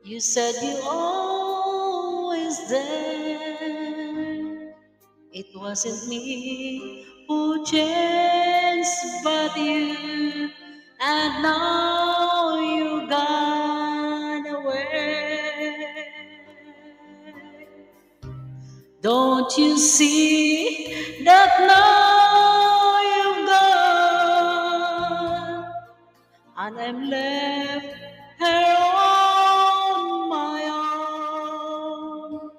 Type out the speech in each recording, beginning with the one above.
You said you always there. It wasn't me who changed, but you. And now you gone away. Don't you see that now you've gone, and I'm left here on my own?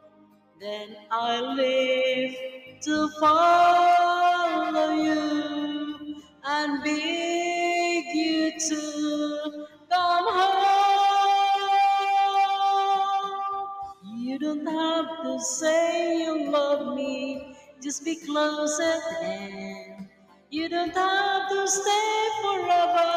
Then I live to follow you and beg you to come home. You don't have to say you love me, just be close at hand. You don't have to stay forever,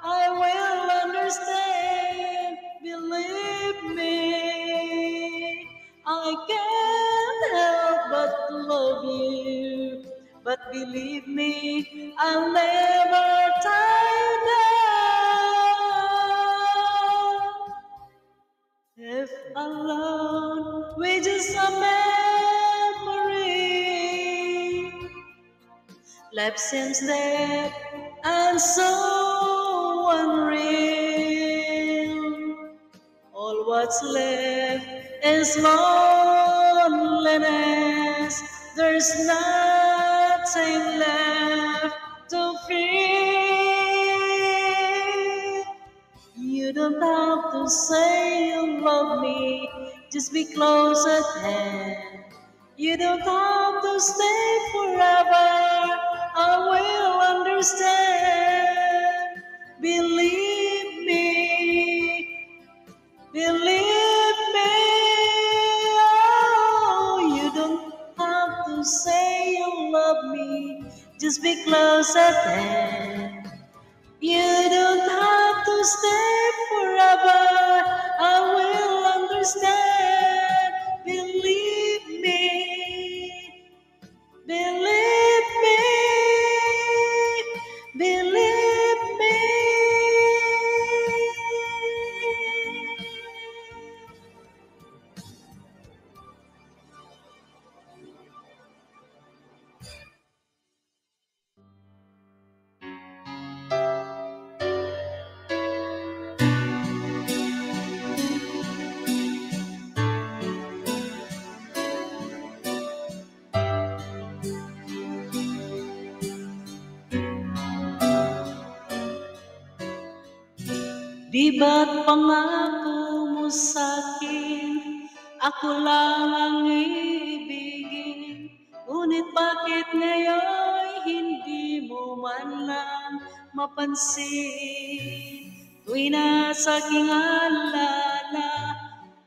I will understand. Believe me, I can't help but love you. But believe me, I'll never tie down. If alone with just a memory, life seems dead and so unreal. All what's left is loneliness. There's nothing left to feel. You don't have to say you love me, just be close at hand. You don't have to stay forever, I will understand. Believe me, believe me, oh, you don't have to say you love me, just be close at hand. You don't have to stay forever, I will understand. Believe me, believe me, believe me. Di ba't pangako mo sa'kin, ako lang ang ibigin? Ngunit bakit ngayon hindi mo man lang mapansin? Tuwi na sa aking alala,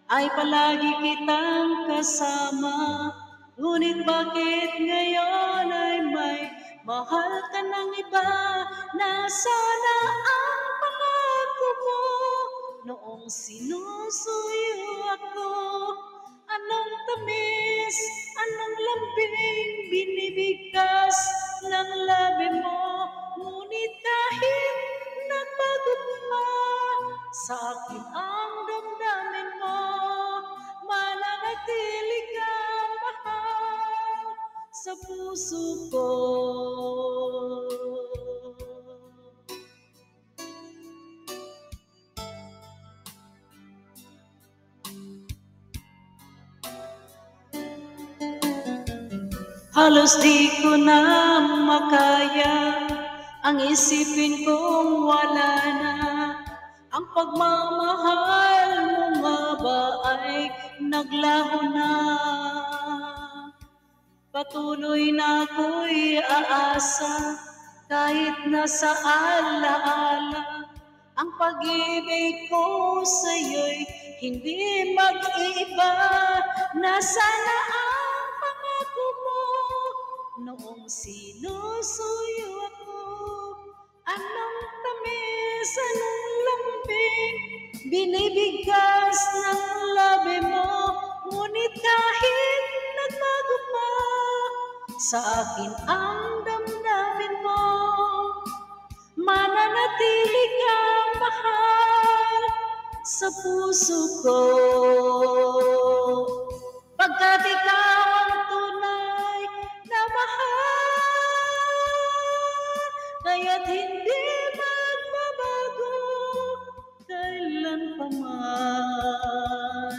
ay palagi kitang kasama. Ngunit bakit ngayon ay may mahal ka ng iba? Nasaan ang pangako mo noong sinusuyo ako? Anong tamis, anong lambing binibigkas ng labi mo? Ngunit kahit nagbago pa sa akin ang damdamin mo, mananatili kang mahal sa puso ko. Halos di ko na makaya ang isipin kong wala na. Ang pagmamahal mo nga ba ay naglaho na? Patuloy na ako'y aasa kahit nasa alaala. Ang pag-ibig ko sa'yo'y hindi mag-iiba. Nasaan ang pangako mo noong sinusuyo ako? Anong tamis, anong lambing binibigkas ng labi mo? Ngunit kahit nagbago pa sa akin ang damdamin mo, mananatili kang mahal sa puso ko. Pagkat ikaw ang tunay na mahal, kaya't hindi magbabago kailan pa man.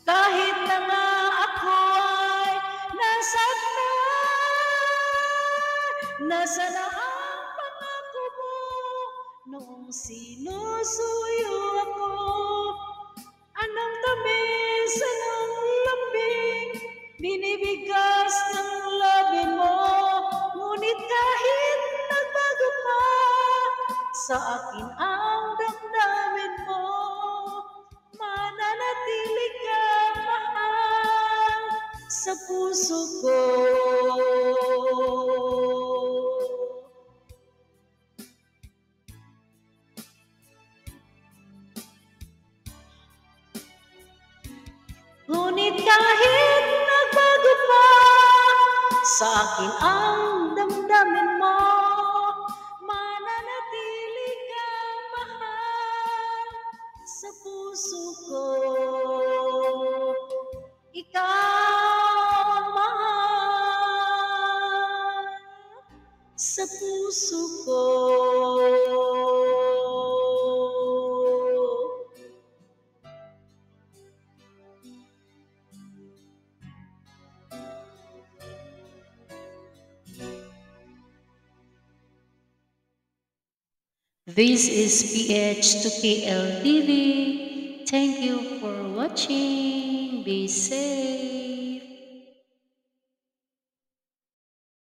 Kahit na nga ako ay nasa na ang pangako mo noong sinusuyo ako. Anong tamis, anong lambing, binibigkas ng labi mo. Ngunit kahit nagbago pa, sa akin ang damdamin mo. Mananatili kang mahal sa puso ko. Ngunit kahit nagbago pa, sa akin ang damdamin mo. Mananatili kang mahal sa puso ko. Ikaw ang mahal sa puso ko. This is PH to KL TV. Thank you for watching. Be safe.